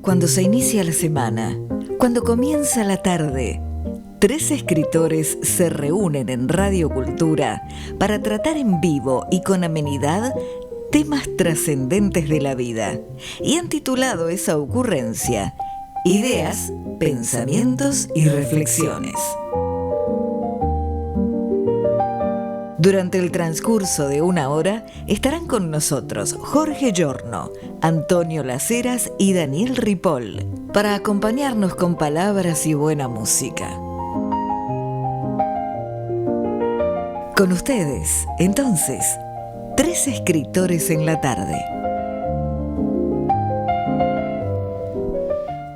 Cuando se inicia la semana, cuando comienza la tarde, tres escritores se reúnen en Radio Cultura para tratar en vivo y con amenidad temas trascendentes de la vida. Y han titulado esa ocurrencia Ideas, Pensamientos y Reflexiones. Durante el transcurso de una hora estarán con nosotros Jorge Giorno, Antonio Las y Daniel Ripoll para acompañarnos con palabras y buena música. Con ustedes, entonces, tres escritores en la tarde.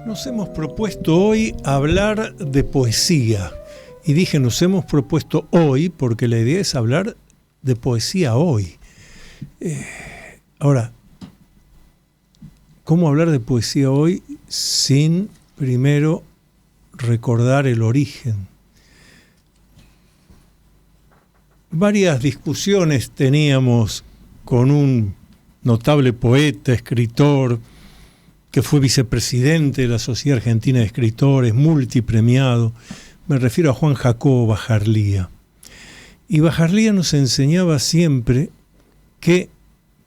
Nos hemos propuesto hoy hablar de poesía. Y dije, nos hemos propuesto hoy porque la idea es hablar de poesía hoy. Ahora, ¿cómo hablar de poesía hoy sin primero recordar el origen? Varias discusiones teníamos con un notable poeta, escritor, que fue vicepresidente de la Sociedad Argentina de Escritores, multipremiado. Me refiero a Juan Jacobo Bajarlía. Y Bajarlía nos enseñaba siempre que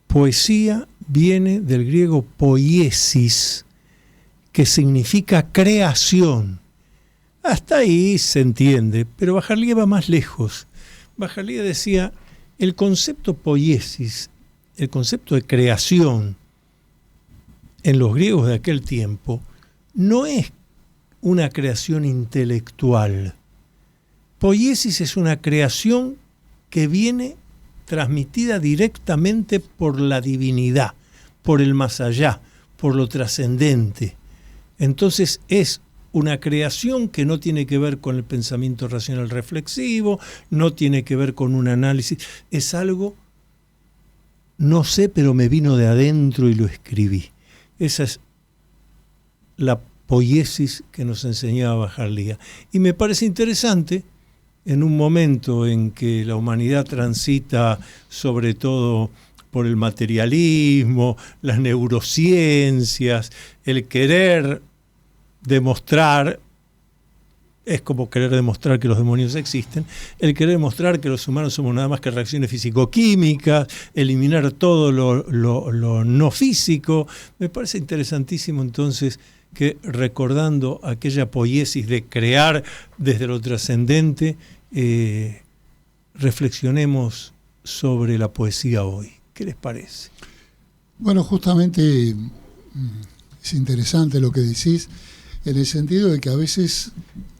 poesía viene del griego poiesis, que significa creación. Hasta ahí se entiende, pero Bajarlía va más lejos. Bajarlía decía, el concepto poiesis, el concepto de creación en los griegos de aquel tiempo, no es una creación intelectual. Poiesis es una creación que viene transmitida directamente por la divinidad, por el más allá, por lo trascendente. Entonces es una creación que no tiene que ver con el pensamiento racional reflexivo, no tiene que ver con un análisis, es algo, no sé, pero me vino de adentro y lo escribí. Esa es la poiesis que nos enseñaba Bajarlía. Y me parece interesante, en un momento en que la humanidad transita sobre todo por el materialismo, las neurociencias, el querer demostrar, es como querer demostrar que los demonios existen, el querer demostrar que los humanos somos nada más que reacciones físico-químicas, eliminar todo lo no físico. Me parece interesantísimo entonces que recordando aquella poiesis de crear desde lo trascendente, reflexionemos sobre la poesía hoy. ¿Qué les parece? Bueno, justamente es interesante lo que decís, en el sentido de que a veces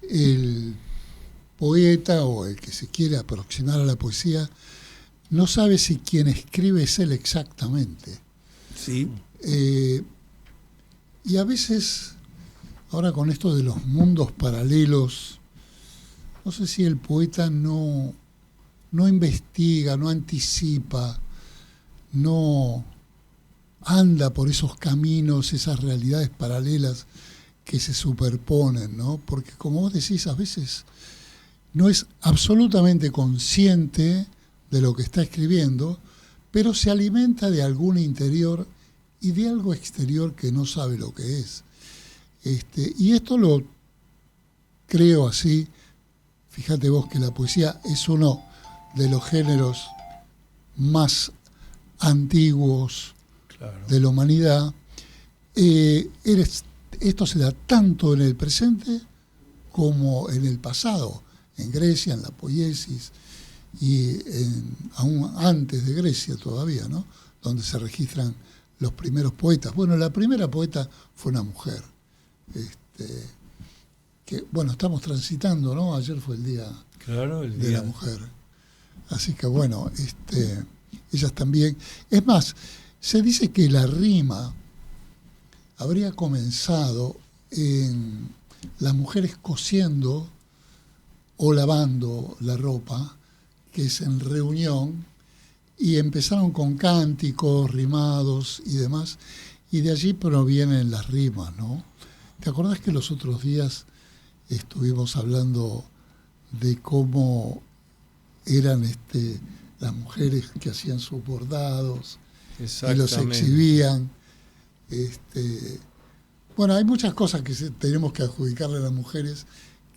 el poeta o el que se quiere aproximar a la poesía no sabe si quien escribe es él exactamente. Sí. Y a veces, ahora con esto de los mundos paralelos, no sé si el poeta no investiga, no anticipa, no anda por esos caminos, esas realidades paralelas que se superponen, ¿no? Porque como vos decís, a veces no es absolutamente consciente de lo que está escribiendo, pero se alimenta de algún interior y de algo exterior que no sabe lo que es. Y esto lo creo así. Fíjate vos que la poesía es uno de los géneros más antiguos, claro, de la humanidad. Esto se da tanto en el presente como en el pasado, en Grecia, en la poiesis, y aún antes de Grecia todavía, ¿no? Donde se registran los primeros poetas. Bueno, la primera poeta fue una mujer, que, bueno, estamos transitando, ¿no? Ayer fue el día, claro, el de día la mujer. Así que bueno, ellas también. Es más, se dice que la rima habría comenzado en las mujeres cosiendo o lavando la ropa, que es en reunión, y empezaron con cánticos, rimados y demás, y de allí provienen las rimas, ¿no? ¿Te acordás que los otros días estuvimos hablando de cómo eran las mujeres que hacían sus bordados y los exhibían? Bueno, hay muchas cosas que tenemos que adjudicarle a las mujeres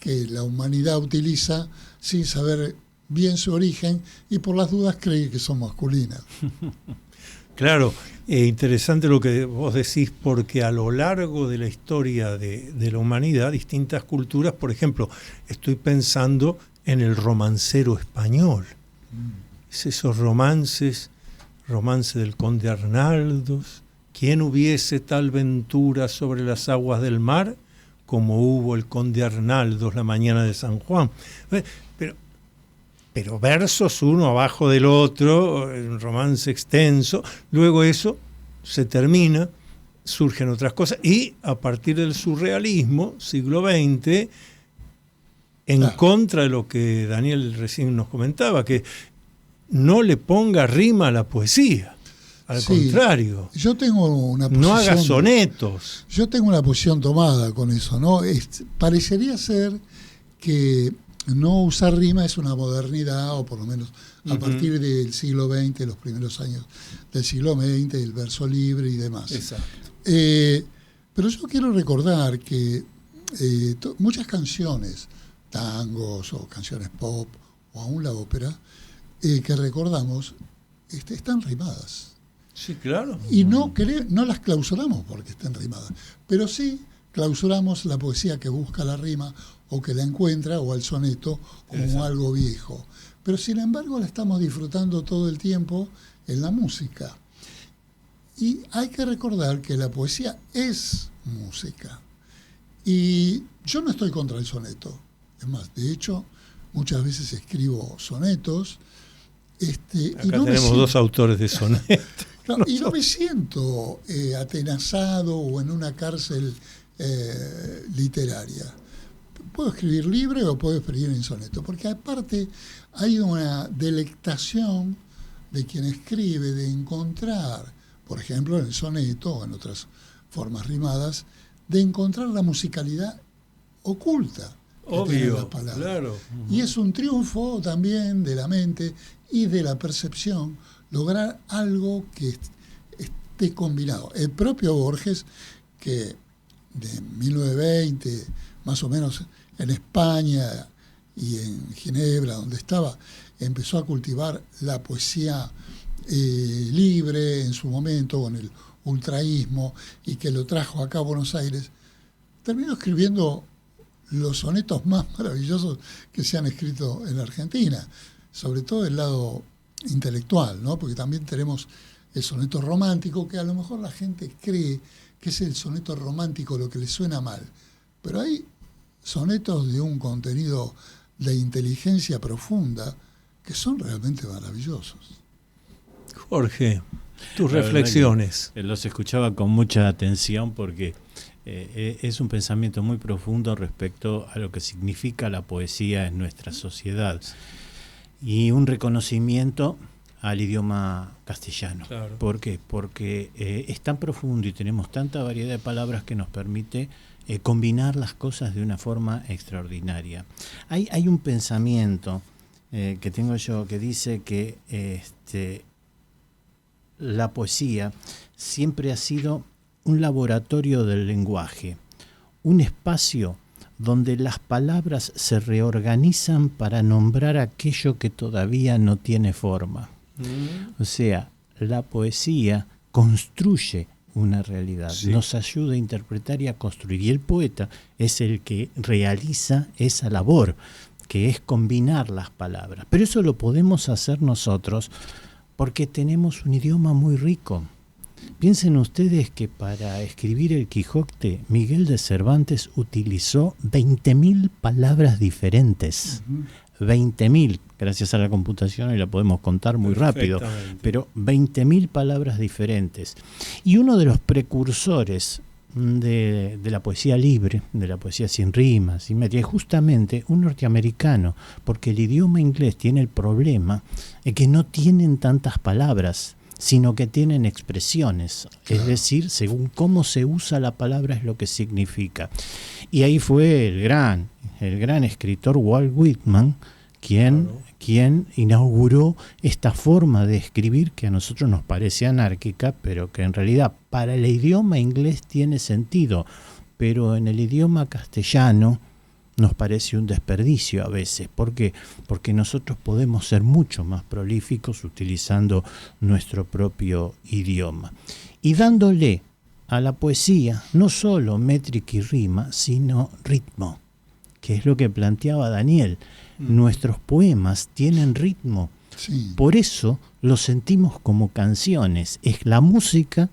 que la humanidad utiliza sin saber bien su origen y por las dudas cree que son masculinas. Claro, interesante lo que vos decís, porque a lo largo de la historia de la humanidad, distintas culturas, por ejemplo, estoy pensando en el romancero español. Es esos romances, romance del conde Arnaldos, ¿quién hubiese tal ventura sobre las aguas del mar como hubo el conde Arnaldos la mañana de San Juan? Pero versos uno abajo del otro, un romance extenso, luego eso se termina, surgen otras cosas, y a partir del surrealismo, siglo XX, en contra de lo que Daniel recién nos comentaba, que no le ponga rima a la poesía, al contrario. Yo tengo una posición, no haga sonetos. Yo tengo una posición tomada con eso, ¿no? Parecería ser que no usar rima es una modernidad, o por lo menos a partir del siglo XX, los primeros años del siglo XX, el verso libre y demás. Exacto. Pero yo quiero recordar que muchas canciones, tangos o canciones pop, o aún la ópera, que recordamos, están rimadas. Sí, claro. Y no las clausuramos porque estén rimadas, pero sí clausuramos la poesía que busca la rima o que la encuentra, o al soneto como algo viejo. Pero sin embargo la estamos disfrutando todo el tiempo en la música. Y hay que recordar que la poesía es música. Y yo no estoy contra el soneto. Es más, de hecho, muchas veces escribo sonetos. Acá tenemos dos autores de sonetos. Claro, y no me siento atenazado o en una cárcel literaria. Puedo escribir libre o puedo escribir en soneto, porque aparte hay una delectación de quien escribe de encontrar, por ejemplo en el soneto o en otras formas rimadas, de encontrar la musicalidad oculta que tienen las palabras. Claro. Y es un triunfo también de la mente y de la percepción lograr algo que esté combinado. El propio Borges, que de 1920, más o menos en España y en Ginebra, donde estaba, empezó a cultivar la poesía libre en su momento con el ultraísmo y que lo trajo acá a Buenos Aires, terminó escribiendo los sonetos más maravillosos que se han escrito en la Argentina, sobre todo el lado intelectual, ¿no? Porque también tenemos el soneto romántico, que a lo mejor la gente cree que es el soneto romántico lo que le suena mal, pero hay sonetos de un contenido de inteligencia profunda que son realmente maravillosos. Jorge, tus reflexiones. Los escuchaba con mucha atención porque es un pensamiento muy profundo respecto a lo que significa la poesía en nuestra sociedad y un reconocimiento al idioma castellano. Claro. ¿Por qué? Porque es tan profundo y tenemos tanta variedad de palabras que nos permite combinar las cosas de una forma extraordinaria. Hay un pensamiento que tengo yo que dice que la poesía siempre ha sido un laboratorio del lenguaje, un espacio donde las palabras se reorganizan para nombrar aquello que todavía no tiene forma. O sea, la poesía construye una realidad, nos ayuda a interpretar y a construir. Y el poeta es el que realiza esa labor, que es combinar las palabras. Pero eso lo podemos hacer nosotros porque tenemos un idioma muy rico. Piensen ustedes que para escribir el Quijote, Miguel de Cervantes utilizó 20.000 palabras diferentes. 20.000, gracias a la computación y la podemos contar muy rápido, pero 20.000 palabras diferentes. Y uno de los precursores de la poesía libre, de la poesía sin rimas, sin media, es justamente un norteamericano, porque el idioma inglés tiene el problema de que no tienen tantas palabras, sino que tienen expresiones, es decir, según cómo se usa la palabra es lo que significa. Y ahí fue el gran escritor Walt Whitman quien quien inauguró esta forma de escribir que a nosotros nos parece anárquica, pero que en realidad para el idioma inglés tiene sentido, pero en el idioma castellano nos parece un desperdicio a veces. ¿Por qué? Porque nosotros podemos ser mucho más prolíficos utilizando nuestro propio idioma. Y dándole a la poesía no solo métrica y rima, sino ritmo, que es lo que planteaba Daniel. Nuestros poemas tienen ritmo. Sí. Por eso los sentimos como canciones. Es la música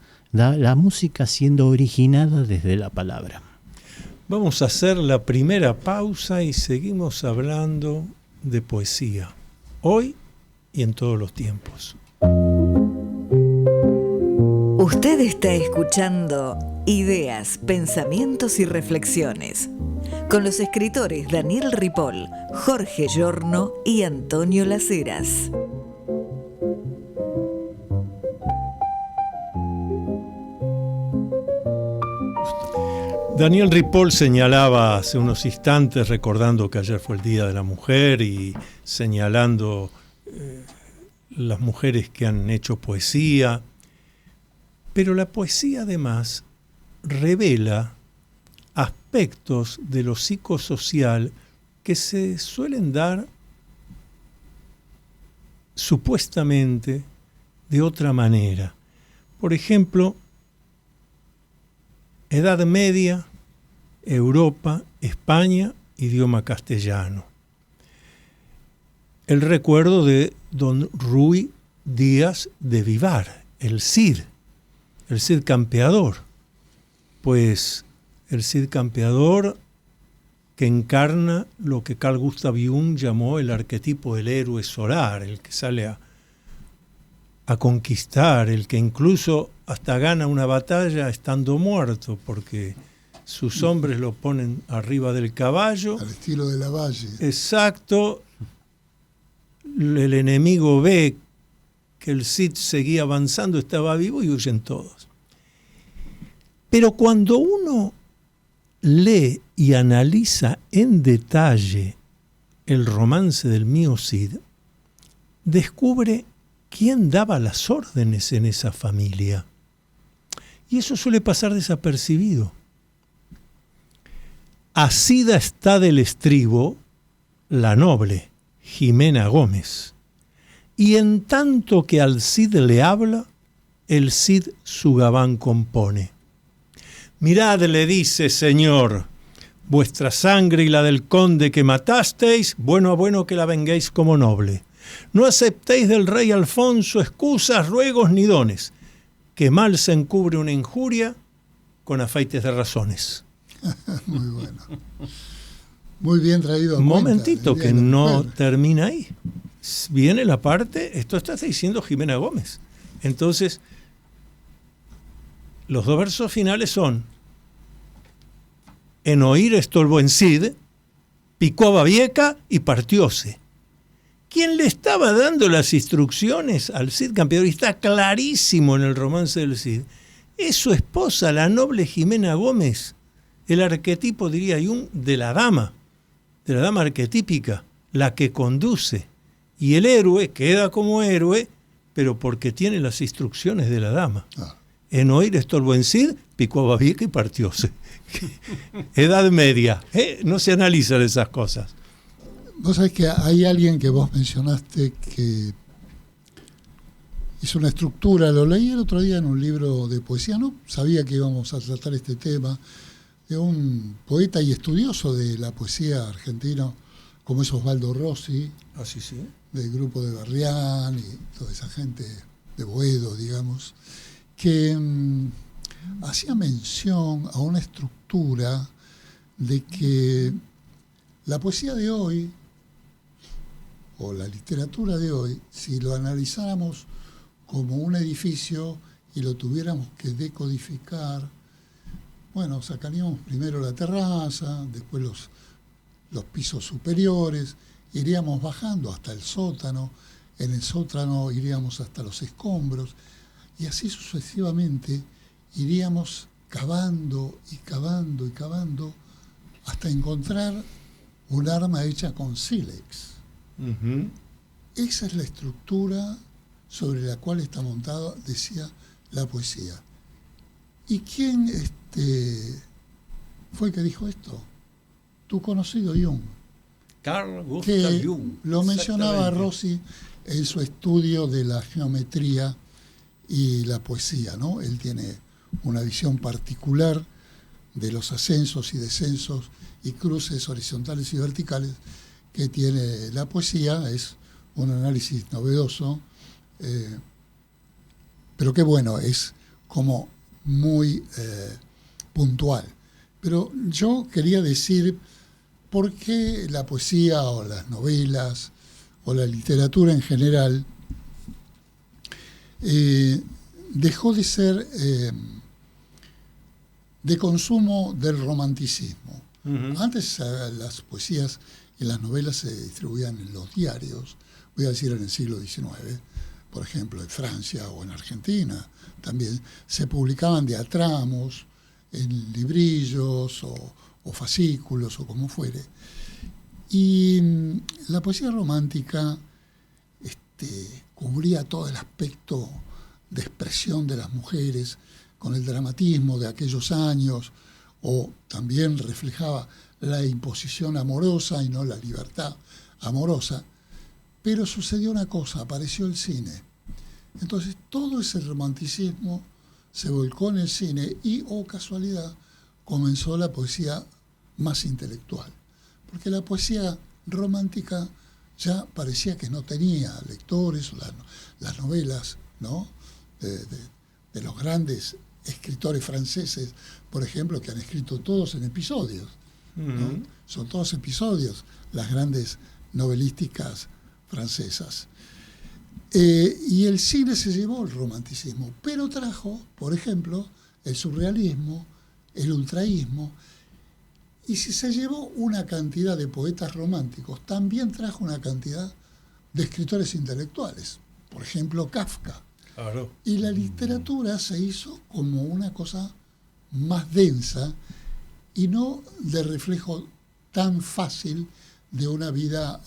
siendo originada desde la palabra. Vamos a hacer la primera pausa y seguimos hablando de poesía, hoy y en todos los tiempos. Usted está escuchando Ideas, Pensamientos y Reflexiones con los escritores Daniel Ripoll, Jorge Giorno y Antonio Las Heras. Daniel Ripoll señalaba hace unos instantes, recordando que ayer fue el Día de la Mujer y señalando las mujeres que han hecho poesía, pero la poesía además revela aspectos de lo psicosocial que se suelen dar supuestamente de otra manera. Por ejemplo, Edad Media, Europa, España, idioma castellano. El recuerdo de don Ruy Díaz de Vivar, el Cid campeador. Pues el Cid campeador que encarna lo que Carl Gustav Jung llamó el arquetipo del héroe solar, el que sale a conquistar, el que incluso hasta gana una batalla estando muerto, porque sus hombres lo ponen arriba del caballo. Al estilo de Lavalle. Exacto. El enemigo ve que el Cid seguía avanzando, estaba vivo y huyen todos. Pero cuando uno lee y analiza en detalle el romance del mío Cid, descubre quién daba las órdenes en esa familia. Y eso suele pasar desapercibido. Asida está del estribo la noble Jimena Gómez, y en tanto que al Cid le habla, el Cid su gabán compone. Mirad, le dice, señor, vuestra sangre y la del conde que matasteis, bueno a bueno que la venguéis como noble. No aceptéis del rey Alfonso excusas, ruegos ni dones, que mal se encubre una injuria con afeites de razones. Muy bueno. Muy bien traído a Un cuenta, momentito, que no termina ahí. Viene la parte, esto está diciendo Jimena Gómez. Entonces, los dos versos finales son: en oír esto el buen Cid, picó a Babieca y partióse. Quien le estaba dando las instrucciones al Cid campeador, y está clarísimo en el romance del Cid, es su esposa, la noble Jimena Gómez, el arquetipo, diría Jung, de la dama arquetípica, la que conduce. Y el héroe queda como héroe, pero porque tiene las instrucciones de la dama. En oír esto el buen Cid, picó a Babieca y partióse. Edad Media, no se analizan esas cosas. Vos sabés que hay alguien que vos mencionaste que hizo una estructura, lo leí el otro día en un libro de poesía, no sabía que íbamos a tratar este tema, de un poeta y estudioso de la poesía argentina, como es Osvaldo Rossi, Sí. del grupo de Barrián y toda esa gente de Boedo, digamos, que hacía mención a una estructura de que la poesía de hoy, o la literatura de hoy, si lo analizáramos como un edificio y lo tuviéramos que decodificar, bueno, sacaríamos primero la terraza, después los pisos superiores, iríamos bajando hasta el sótano, en el sótano iríamos hasta los escombros, y así sucesivamente iríamos cavando y cavando y cavando hasta encontrar un arma hecha con sílex. Uh-huh. esa es la estructura sobre la cual está montada, decía, la poesía. ¿Y quién fue el que dijo esto? Tu conocido Jung. Carl Gustav Que Jung. lo mencionaba Exactamente. Rossi en su estudio de la geometría y la poesía, ¿no? Él tiene una visión particular de los ascensos y descensos y cruces horizontales y verticales que tiene la poesía. Es un análisis novedoso, pero que bueno, es como muy puntual. Pero yo quería decir por qué la poesía o las novelas o la literatura en general dejó de ser de consumo del romanticismo. Antes las poesías y las novelas se distribuían en los diarios, voy a decir en el siglo XIX, por ejemplo, en Francia o en Argentina. También se publicaban de a tramos, en librillos o fascículos o como fuere. Y la poesía romántica cubría todo el aspecto de expresión de las mujeres con el dramatismo de aquellos años, o también reflejaba la imposición amorosa y no la libertad amorosa. Pero sucedió una cosa, apareció el cine. Entonces todo ese romanticismo se volcó en el cine y, oh casualidad, comenzó la poesía más intelectual. Porque la poesía romántica ya parecía que no tenía lectores, las novelas, ¿no? de los grandes escritores franceses, por ejemplo, que han escrito todos en episodios, ¿no? Son todos episodios, las grandes novelísticas francesas. Y el cine se llevó el romanticismo, pero trajo, por ejemplo, el surrealismo, el ultraísmo, y si se llevó una cantidad de poetas románticos, también trajo una cantidad de escritores intelectuales, por ejemplo, Kafka. Claro. Y la literatura se hizo como una cosa más densa y no de reflejo tan fácil de una vida.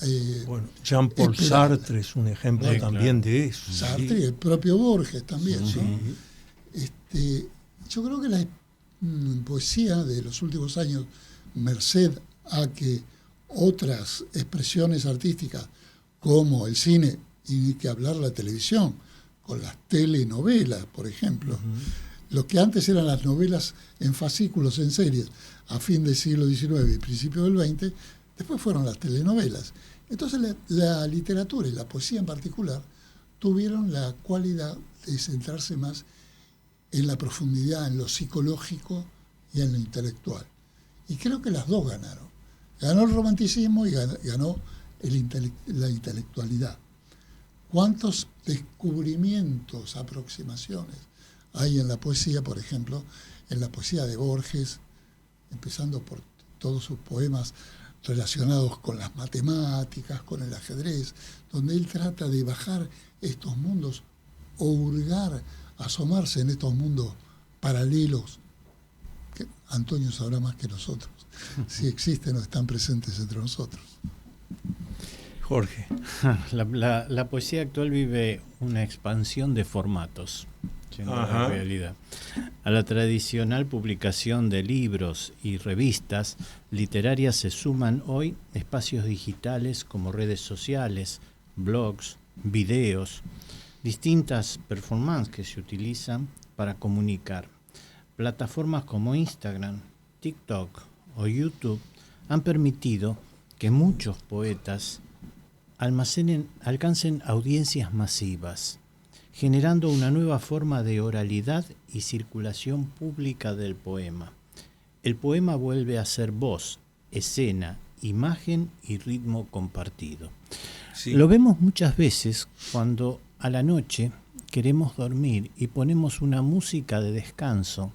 Bueno, Jean-Paul esperable. Sartre es un ejemplo Sí, también claro. de eso. Sartre y Sí. el propio Borges también, Sí. ¿no? Yo creo que la poesía de los últimos años, merced a que otras expresiones artísticas como el cine y ni que hablar la televisión, con las telenovelas, por ejemplo, lo que antes eran las novelas en fascículos, en series, a fin del siglo XIX y principio del XX, después fueron las telenovelas. Entonces la literatura y la poesía en particular tuvieron la cualidad de centrarse más en la profundidad, en lo psicológico y en lo intelectual. Y creo que las dos ganaron. Ganó el romanticismo y ganó la intelectualidad. ¿Cuántos descubrimientos, aproximaciones hay en la poesía, por ejemplo, en la poesía de Borges, empezando por todos sus poemas relacionados con las matemáticas, con el ajedrez, donde él trata de bajar estos mundos o hurgar, asomarse en estos mundos paralelos, que Antonio sabrá más que nosotros, si existen o están presentes entre nosotros. Jorge. La poesía actual vive una expansión de formatos, siendo la realidad. A la tradicional publicación de libros y revistas literarias se suman hoy espacios digitales como redes sociales, blogs, videos, distintas performances que se utilizan para comunicar. Plataformas como Instagram, TikTok o YouTube han permitido que muchos poetas alcancen audiencias masivas, generando una nueva forma de oralidad y circulación pública del poema. El poema vuelve a ser voz, escena, imagen y ritmo compartido. Sí. Lo vemos muchas veces cuando a la noche queremos dormir y ponemos una música de descanso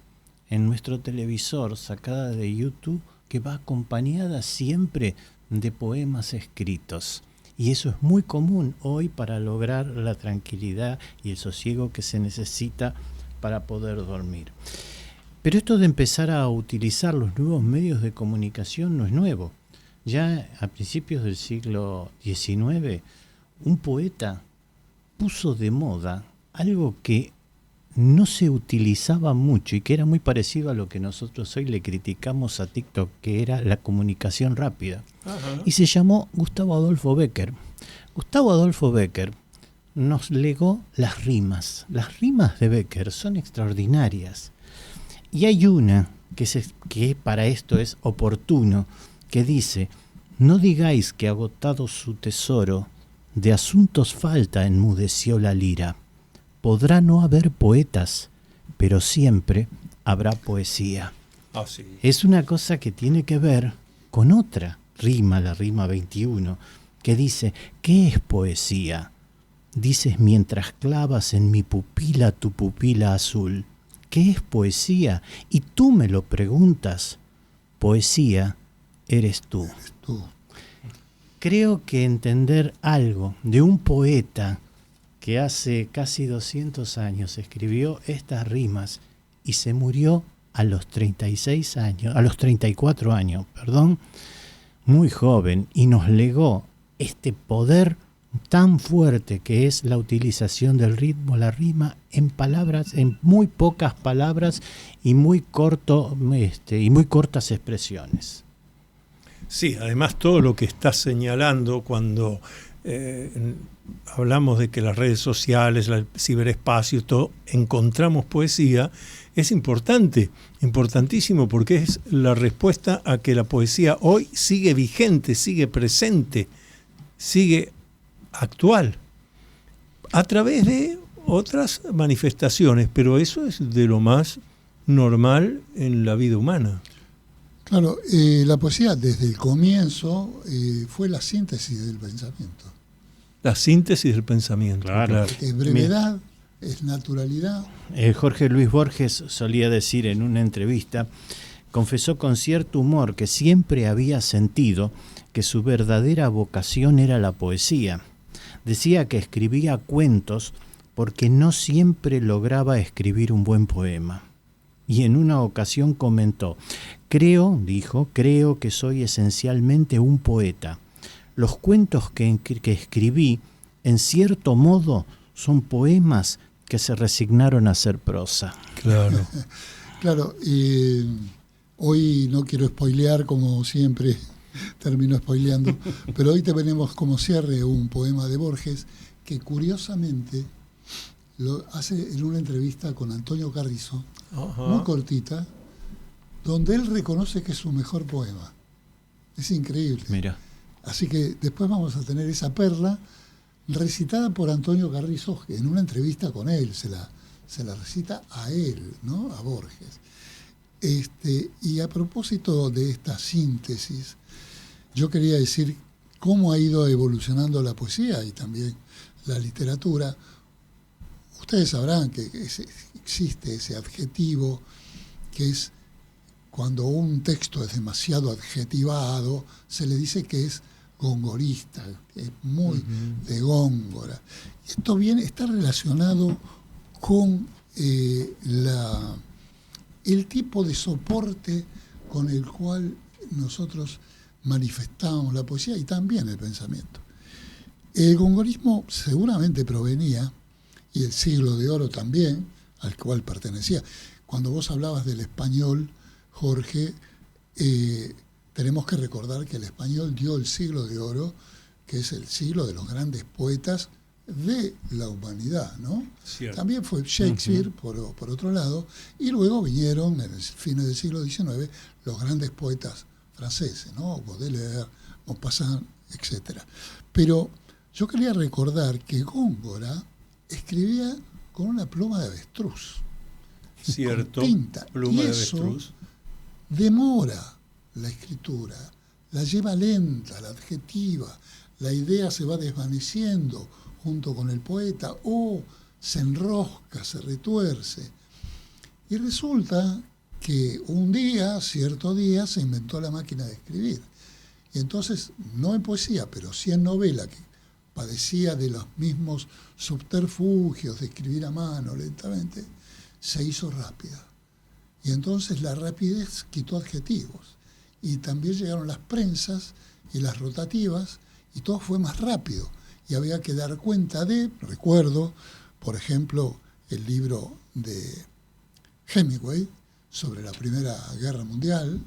en nuestro televisor sacada de YouTube que va acompañada siempre de poemas escritos. Y eso es muy común hoy para lograr la tranquilidad y el sosiego que se necesita para poder dormir. Pero esto de empezar a utilizar los nuevos medios de comunicación no es nuevo. Ya a principios del siglo XIX un poeta puso de moda algo que no se utilizaba mucho y que era muy parecido a lo que nosotros hoy le criticamos a TikTok, que era la comunicación rápida. Ajá. Y se llamó Gustavo Adolfo Bécquer. Gustavo Adolfo Bécquer nos legó las rimas. Las rimas de Bécquer son extraordinarias. Y hay una que para esto es oportuno, que dice: no digáis que agotado su tesoro, de asuntos falta enmudeció la lira. Podrá no haber poetas, pero siempre habrá poesía. Ah, sí. Es una cosa que tiene que ver con otra rima, la rima 21, que dice: ¿qué es poesía? Dices mientras clavas en mi pupila tu pupila azul. ¿Qué es poesía? Y tú me lo preguntas. Poesía eres tú. Creo que entender algo de un poeta que hace casi 200 años escribió estas rimas y se murió a los 34 años, muy joven, y nos legó este poder tan fuerte que es la utilización del ritmo, la rima, en palabras, en muy pocas palabras y muy cortas expresiones. Sí, además todo lo que estás señalando cuando hablamos de que las redes sociales, el ciberespacio, todo, encontramos poesía, es importante, importantísimo, porque es la respuesta a que la poesía hoy sigue vigente, sigue presente, sigue actual, a través de otras manifestaciones, pero eso es de lo más normal en la vida humana. Claro, la poesía desde el comienzo fue la síntesis del pensamiento. La síntesis del pensamiento, claro. Es brevedad, es naturalidad. Jorge Luis Borges solía decir en una entrevista, confesó con cierto humor que siempre había sentido que su verdadera vocación era la poesía. Decía que escribía cuentos porque no siempre lograba escribir un buen poema. Y en una ocasión comentó: creo que soy esencialmente un poeta. Los cuentos que escribí, en cierto modo, son poemas que se resignaron a ser prosa. Claro. Claro, hoy no quiero spoilear, como siempre termino spoileando, pero hoy te venimos como cierre un poema de Borges que curiosamente lo hace en una entrevista con Antonio Carrizo, muy cortita, donde él reconoce que es su mejor poema. Es increíble. Mira. Así que después vamos a tener esa perla recitada por Antonio Carrizo en una entrevista con él, se la recita a él, ¿no? A Borges. Y a propósito de esta síntesis, yo quería decir cómo ha ido evolucionando la poesía y también la literatura. Ustedes sabrán que existe ese adjetivo que es cuando un texto es demasiado adjetivado, se le dice que es gongorista, que es muy de Góngora. Y esto está relacionado con el tipo de soporte con el cual nosotros manifestamos la poesía y también el pensamiento. El gongorismo seguramente provenía, y el siglo de oro también, al cual pertenecía. Cuando vos hablabas del español, Jorge, tenemos que recordar que el español dio el siglo de oro, que es el siglo de los grandes poetas de la humanidad, ¿no? Cierto. También fue Shakespeare, por otro lado, y luego vinieron, en el fines del siglo XIX, los grandes poetas franceses, ¿no? Baudelaire, Maupassant, etc. Pero yo quería recordar que Góngora escribía con una pluma de avestruz. Cierto, con tinta. pluma y de eso avestruz. Demora la escritura, la lleva lenta, la adjetiva, la idea se va desvaneciendo junto con el poeta o se enrosca, se retuerce. Y resulta que cierto día, se inventó la máquina de escribir. Y entonces, no en poesía, pero sí en novela, que padecía de los mismos subterfugios de escribir a mano lentamente, se hizo rápida. Y entonces la rapidez quitó adjetivos. Y también llegaron las prensas y las rotativas, y todo fue más rápido. y había que dar cuenta de, recuerdo, por ejemplo, el libro de Hemingway sobre la Primera Guerra Mundial,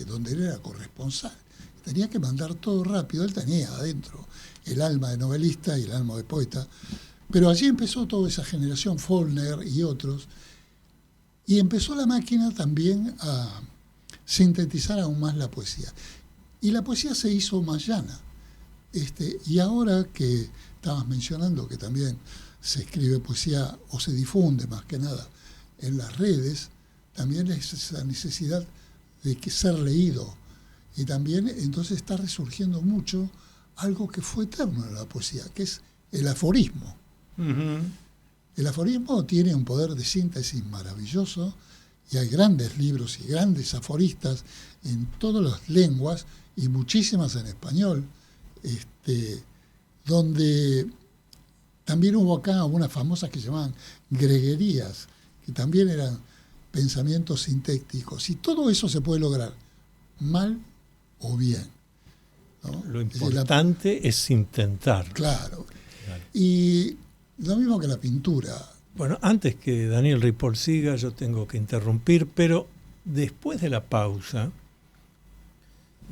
donde él era corresponsal. Tenía que mandar todo rápido, él tenía adentro el alma de novelista y el alma de poeta, pero allí empezó toda esa generación, Faulkner y otros, y empezó la máquina también a sintetizar aún más la poesía. Y la poesía se hizo más llana. Y ahora que estabas mencionando que también se escribe poesía o se difunde más que nada en las redes, también es esa necesidad de que ser leído. Y también entonces está resurgiendo mucho algo que fue eterno en la poesía, que es el aforismo. Uh-huh. El aforismo tiene un poder de síntesis maravilloso y hay grandes libros y grandes aforistas en todas las lenguas y muchísimas en español, donde también hubo acá unas famosas que se llamaban greguerías, que también eran pensamientos sintéticos, y todo eso se puede lograr mal o bien, ¿no? Lo importante es intentar. Claro. Y lo mismo que la pintura. Bueno, antes que Daniel Ripoll siga, yo tengo que interrumpir, pero después de la pausa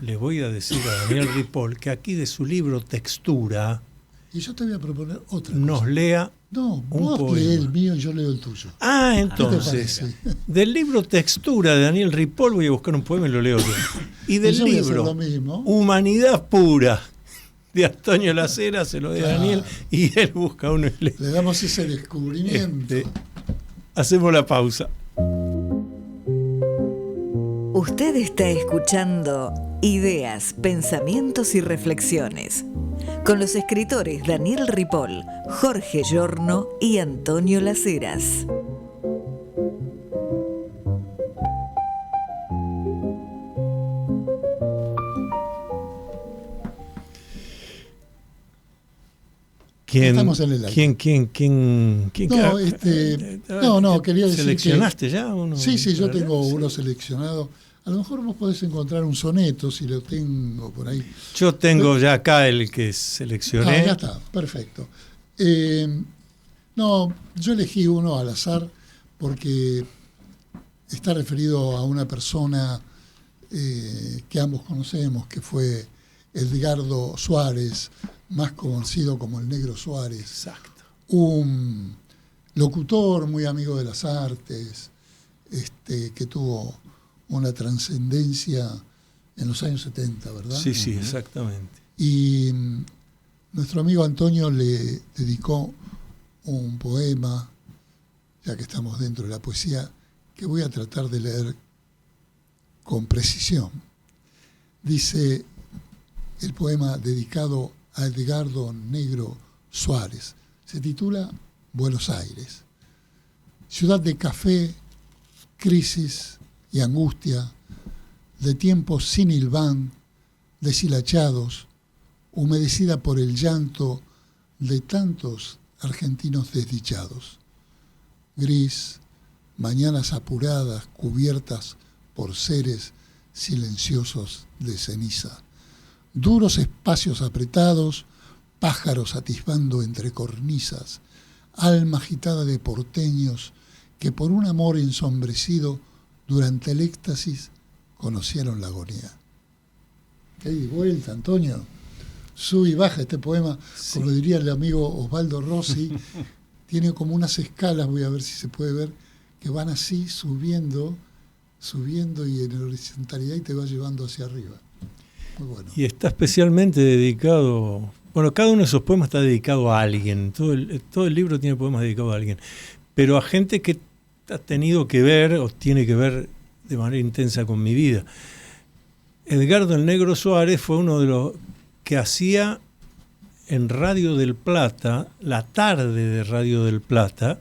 le voy a decir a Daniel Ripoll que aquí de su libro Textura, y yo te voy a proponer otra nos cosa. lea No, un vos poema. lees el mío y yo leo el tuyo. Entonces, ¿Qué te parece? del libro Textura de Daniel Ripoll voy a buscar un poema y lo leo yo. Y del Yo voy a hacer libro lo mismo. Humanidad Pura de Antonio Lacera se lo de Claro. Daniel y él busca uno y lee. Le damos ese descubrimiento. Hacemos la pausa. Usted está escuchando Ideas, Pensamientos y Reflexiones con los escritores Daniel Ripoll, Jorge Giorno y Antonio Laceras. Estamos en el aire. ¿Quién? No, quería decir ¿Seleccionaste ya uno? Sí, yo para tengo leer? uno seleccionado. A lo mejor vos podés encontrar un soneto, si lo tengo por ahí. Yo tengo ya acá el que seleccioné. Ya está, perfecto. No, yo elegí uno al azar porque está referido a una persona que ambos conocemos, que fue Edgardo Suárez, más conocido como el Negro Suárez. Exacto. Un locutor muy amigo de las artes, que tuvo una trascendencia en los años 70, ¿verdad? Sí, exactamente. Y nuestro amigo Antonio le dedicó un poema, ya que estamos dentro de la poesía, que voy a tratar de leer con precisión. Dice el poema dedicado a Edgardo Negro Suárez. Se titula Buenos Aires. Ciudad de café, crisis y angustia, de tiempos sin hilván, deshilachados, humedecida por el llanto de tantos argentinos desdichados. Gris, mañanas apuradas, cubiertas por seres silenciosos de ceniza. Duros espacios apretados, pájaros atisbando entre cornisas, alma agitada de porteños que por un amor ensombrecido durante el éxtasis conocieron la agonía. ¿Qué hay de vuelta, Antonio? Sube y baja este poema, Sí. como diría el amigo Osvaldo Rossi, tiene como unas escalas, voy a ver si se puede ver, que van así subiendo y en horizontalidad y te va llevando hacia arriba. Muy bueno. Y está especialmente dedicado, bueno, cada uno de esos poemas está dedicado a alguien, todo el libro tiene poemas dedicados a alguien, pero a gente que ha tenido que ver o tiene que ver de manera intensa con mi vida. Edgardo el Negro Suárez fue uno de los que hacía en Radio del Plata, la tarde de Radio del Plata,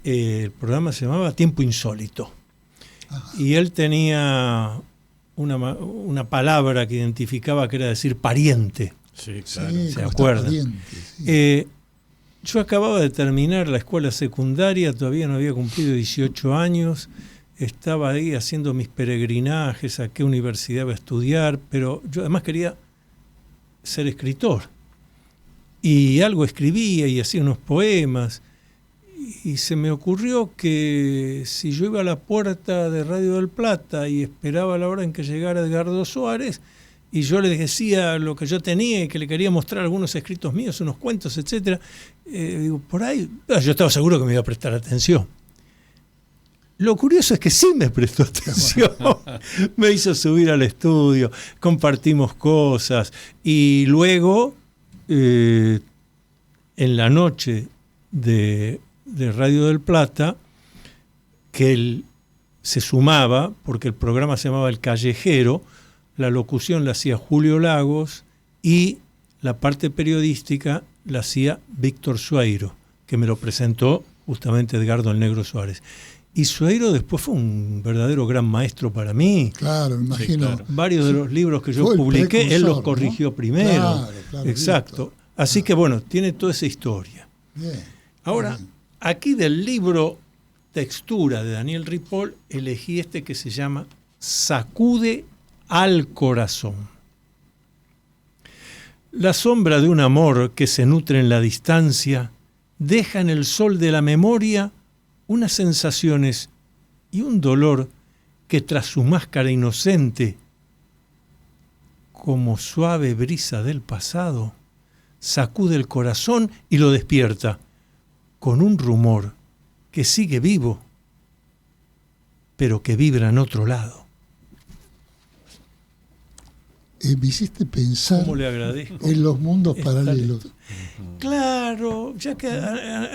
el programa se llamaba Tiempo Insólito. Ajá. Y él tenía una palabra que identificaba que era decir pariente. Sí, Sí, claro. como ¿se está acuerdan? pariente, sí. Yo acababa de terminar la escuela secundaria, todavía no había cumplido 18 años, estaba ahí haciendo mis peregrinajes, a qué universidad iba a estudiar, pero yo además quería ser escritor. y algo escribía y hacía unos poemas. Y se me ocurrió que si yo iba a la puerta de Radio del Plata y esperaba la hora en que llegara Edgardo Suárez, y yo le decía lo que yo tenía y que le quería mostrar algunos escritos míos, unos cuentos, etcétera, digo, por ahí, yo estaba seguro que me iba a prestar atención. Lo curioso es que sí me prestó atención, me hizo subir al estudio, compartimos cosas, y luego, en la noche de Radio del Plata, que él se sumaba, porque el programa se llamaba El Callejero, la locución la hacía Julio Lagos y la parte periodística la hacía Víctor Sueiro, que me lo presentó justamente Edgardo el Negro Suárez. Y Sueiro después fue un verdadero gran maestro para mí. Claro, me imagino. Sí, claro. Varios de los libros que yo publiqué, él los corrigió, ¿no? Primero. Claro, exacto. Víctor. Así que bueno, tiene toda esa historia. Bien. Ahora, aquí del libro Textura de Daniel Ripoll, elegí este que se llama Sacude al corazón. La sombra de un amor que se nutre en la distancia deja en el sol de la memoria unas sensaciones y un dolor que tras su máscara inocente, como suave brisa del pasado, sacude el corazón y lo despierta con un rumor que sigue vivo, pero que vibra en otro lado. Me hiciste pensar ¿Cómo le agradezco? En los mundos paralelos. Claro, ya que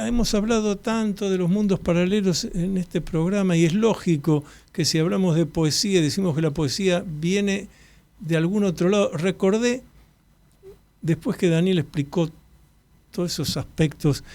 hemos hablado tanto de los mundos paralelos en este programa, y es lógico que si hablamos de poesía, decimos que la poesía viene de algún otro lado. Recordé, después que Daniel explicó todos esos aspectos,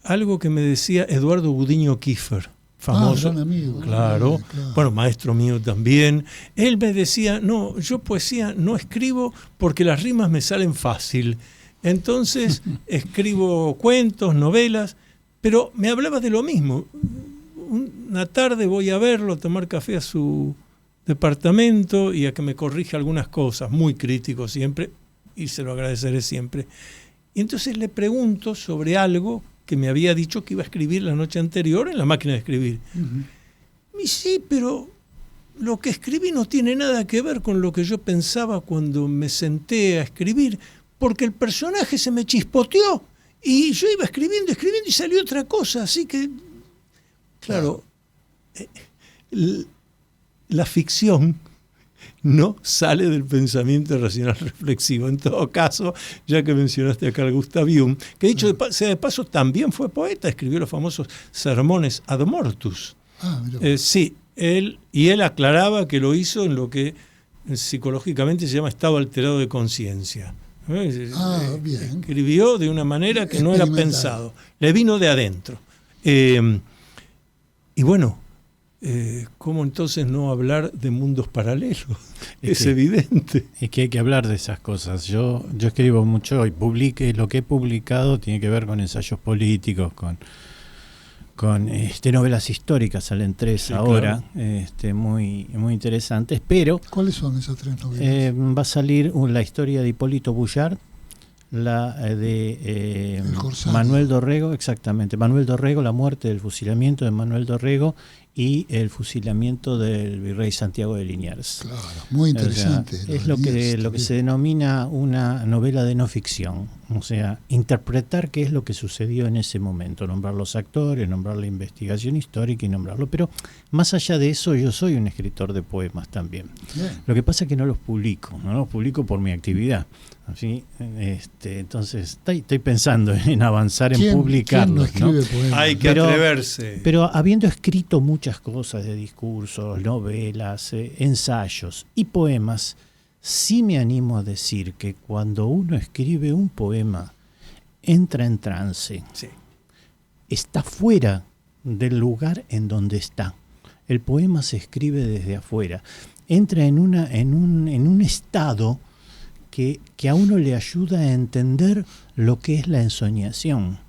algo que me decía Eduardo Gudiño Kiefer, famoso, gran amigo, claro, bueno, maestro mío también. Él me decía, no, yo poesía no escribo porque las rimas me salen fácil. Entonces escribo cuentos, novelas, pero me hablaba de lo mismo. Una tarde voy a verlo, a tomar café a su departamento y a que me corrija algunas cosas, muy crítico siempre, y se lo agradeceré siempre. Y entonces le pregunto sobre algo que me había dicho que iba a escribir la noche anterior en la máquina de escribir. Y sí, pero lo que escribí no tiene nada que ver con lo que yo pensaba cuando me senté a escribir, porque el personaje se me chispoteó y yo iba escribiendo y salió otra cosa. Así que, claro, la ficción no sale del pensamiento racional reflexivo. En todo caso, ya que mencionaste a Carl Gustav Jung, que dicho sea de paso también fue poeta, escribió los famosos sermones Ad Mortus. Sí, él aclaraba que lo hizo en lo que psicológicamente se llama estado alterado de conciencia. Bien. Escribió de una manera que no era pensado, le vino de adentro. Y bueno, ¿cómo entonces no hablar de mundos paralelos? Es evidente. Es que hay que hablar de esas cosas. Yo escribo mucho y lo que he publicado tiene que ver con ensayos políticos, con novelas históricas, salen 3 sí, ahora, claro. Muy, muy interesantes, pero... ¿Cuáles son esas 3 novelas? Va a salir la historia de Hipólito Bullard, la de Manuel Dorrego, exactamente, Manuel Dorrego, la muerte del fusilamiento de Manuel Dorrego y el fusilamiento del virrey Santiago de Liniers. Claro, muy interesante. O sea, es lo que se denomina una novela de no ficción, o sea, interpretar qué es lo que sucedió en ese momento, nombrar los actores, nombrar la investigación histórica y nombrarlo, pero más allá de eso yo soy un escritor de poemas también. Bien. Lo que pasa es que no los publico por mi actividad. ¿Sí? Entonces estoy pensando en avanzar en publicarlos. ¿Quién no escribe poemas? Hay que atreverse. Pero habiendo escrito muchas cosas de discursos, novelas, ensayos y poemas, sí me animo a decir que cuando uno escribe un poema, entra en trance. Sí. Está fuera del lugar en donde está. El poema se escribe desde afuera. Entra en un estado que a uno le ayuda a entender lo que es la ensoñación.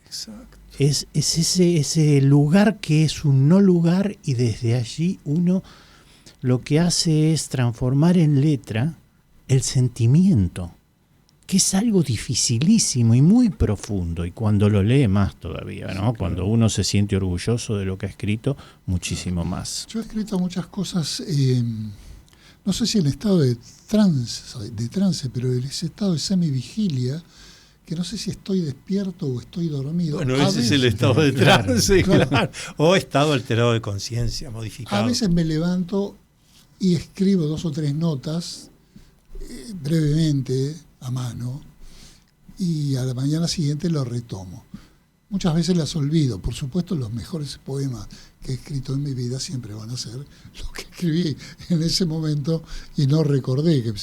Exacto. Es ese lugar que es un no lugar, y desde allí uno lo que hace es transformar en letra el sentimiento que es algo dificilísimo y muy profundo, y cuando lo lee más todavía, ¿no? Sí, claro. Cuando uno se siente orgulloso de lo que ha escrito, muchísimo más. Yo he escrito muchas cosas, no sé si en estado de trance, pero en ese estado de semivigilia, que no sé si estoy despierto o estoy dormido. Bueno, ese es el estado de trance, claro. O estado alterado de conciencia, modificado. A veces me levanto y escribo 2 o 3 notas, brevemente, a mano, y a la mañana siguiente lo retomo. Muchas veces las olvido. Por supuesto, los mejores poemas que he escrito en mi vida siempre van a ser los que escribí en ese momento y no recordé, que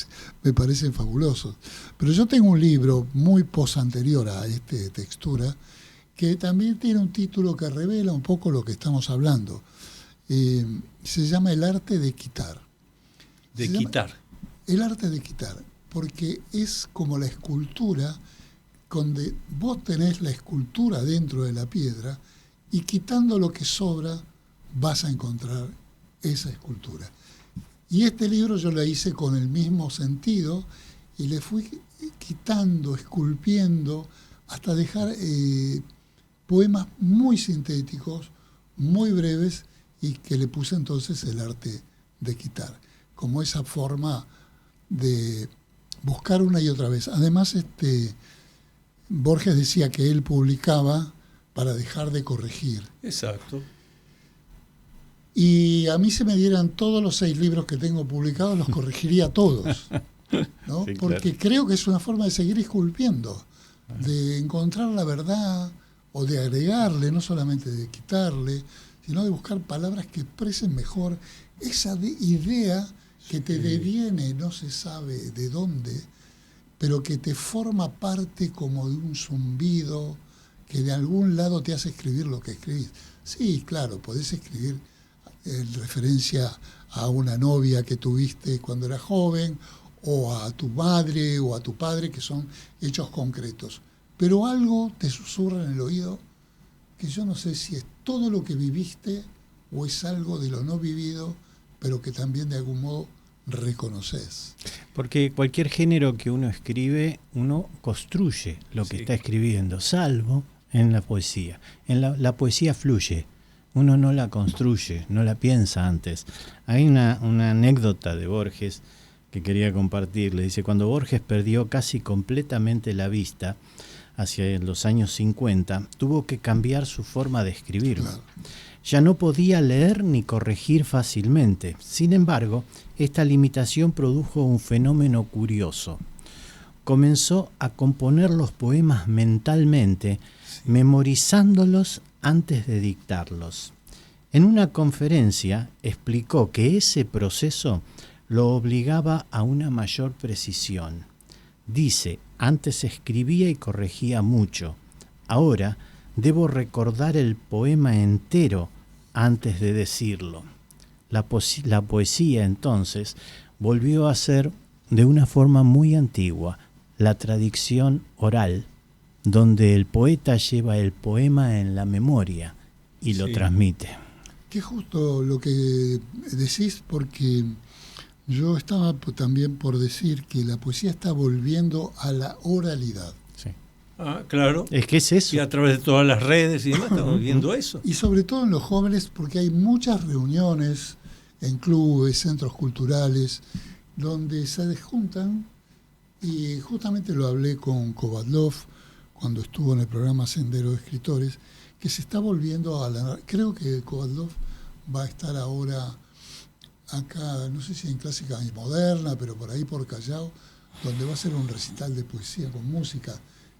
me parecen fabulosos. Pero yo tengo un libro muy posanterior a este Textura, que también tiene un título que revela un poco lo que estamos hablando. Se llama El arte de quitar. El arte de quitar, porque es como la escultura, donde vos tenés la escultura dentro de la piedra y quitando lo que sobra vas a encontrar esa escultura. Y este libro yo lo hice con el mismo sentido y le fui quitando, esculpiendo, hasta dejar poemas muy sintéticos, muy breves, y que le puse entonces el arte de quitar, como esa forma de buscar una y otra vez. Además, Borges decía que él publicaba para dejar de corregir. Exacto. Y a mí, se me dieran todos los 6 libros que tengo publicados, los corregiría todos, ¿no? Sí, porque claro. creo que es una forma de seguir esculpiendo, de encontrar la verdad o de agregarle, no solamente de quitarle, sino de buscar palabras que expresen mejor esa idea que te deviene, no se sabe de dónde, pero que te forma parte como de un zumbido que de algún lado te hace escribir lo que escribís. Sí, claro, podés escribir en referencia a una novia que tuviste cuando eras joven, o a tu madre o a tu padre, que son hechos concretos. Pero algo te susurra en el oído que yo no sé si es todo lo que viviste o es algo de lo no vivido, pero que también de algún modo reconoces. Porque cualquier género que uno escribe, uno construye lo que está escribiendo, salvo en la poesía. En la poesía fluye, uno no la construye, no la piensa antes. Hay una anécdota de Borges que quería compartirle. Dice, cuando Borges perdió casi completamente la vista, hacia los años 50, tuvo que cambiar su forma de escribir. Claro. Ya no podía leer ni corregir fácilmente. Sin embargo, esta limitación produjo un fenómeno curioso. Comenzó a componer los poemas mentalmente, memorizándolos antes de dictarlos. En una conferencia explicó que ese proceso lo obligaba a una mayor precisión. Dice, antes escribía y corregía mucho. Ahora debo recordar el poema entero antes de decirlo. La poesía, entonces, volvió a ser de una forma muy antigua, la tradición oral, donde el poeta lleva el poema en la memoria y lo transmite. Qué justo lo que decís, porque yo estaba también por decir que la poesía está volviendo a la oralidad. Sí. Ah, claro. Es que es eso. Y a través de todas las redes y demás estamos viendo eso. Y sobre todo en los jóvenes, porque hay muchas reuniones en clubes, centros culturales, donde se juntan, y justamente lo hablé con Kovadlov cuando estuvo en el programa Sendero de Escritores, que se está volviendo a la... Creo que Kovadlov va a estar ahora acá, no sé si en Clásica y Moderna, pero por ahí por Callao, donde va a ser un recital de poesía con música,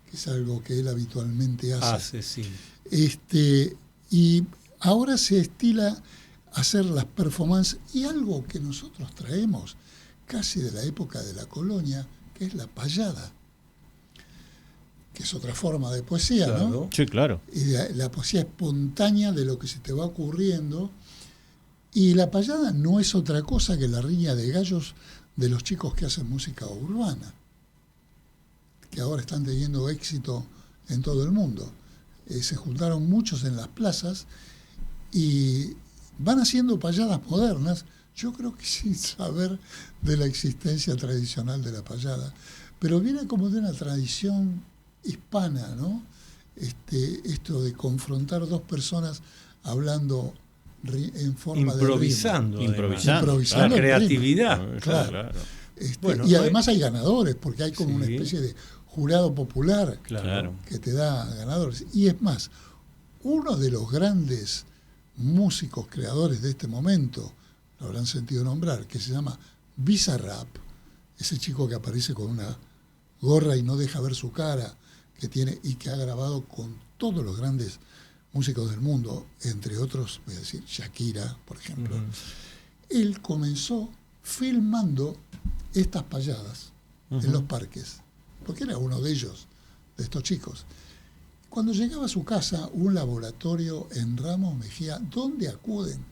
que es algo que él habitualmente hace. Sí. Y ahora se estila hacer las performances, y algo que nosotros traemos casi de la época de la colonia, que es la payada, que es otra forma de poesía, claro, ¿no? Sí, claro. Y la poesía espontánea de lo que se te va ocurriendo. Y la payada no es otra cosa que la riña de gallos de los chicos que hacen música urbana, que ahora están teniendo éxito en todo el mundo. Se juntaron muchos en las plazas y van haciendo payadas modernas, yo creo que sin saber de la existencia tradicional de la payada, pero viene como de una tradición hispana, ¿no? Esto de confrontar dos personas hablando en forma improvisando, de improvisando, la creatividad. Claro. Bueno, y además hay ganadores, porque hay como una especie de jurado popular que te da ganadores. Y es más, uno de los grandes músicos creadores de este momento, lo habrán sentido nombrar, que se llama Bizarrap, ese chico que aparece con una gorra y no deja ver su cara, que tiene y que ha grabado con todos los grandes músicos del mundo, entre otros, voy a decir, Shakira, por ejemplo. Él comenzó filmando estas payadas en los parques, porque era uno de ellos, de estos chicos. Cuando llegaba a su casa, un laboratorio en Ramos Mejía, donde acuden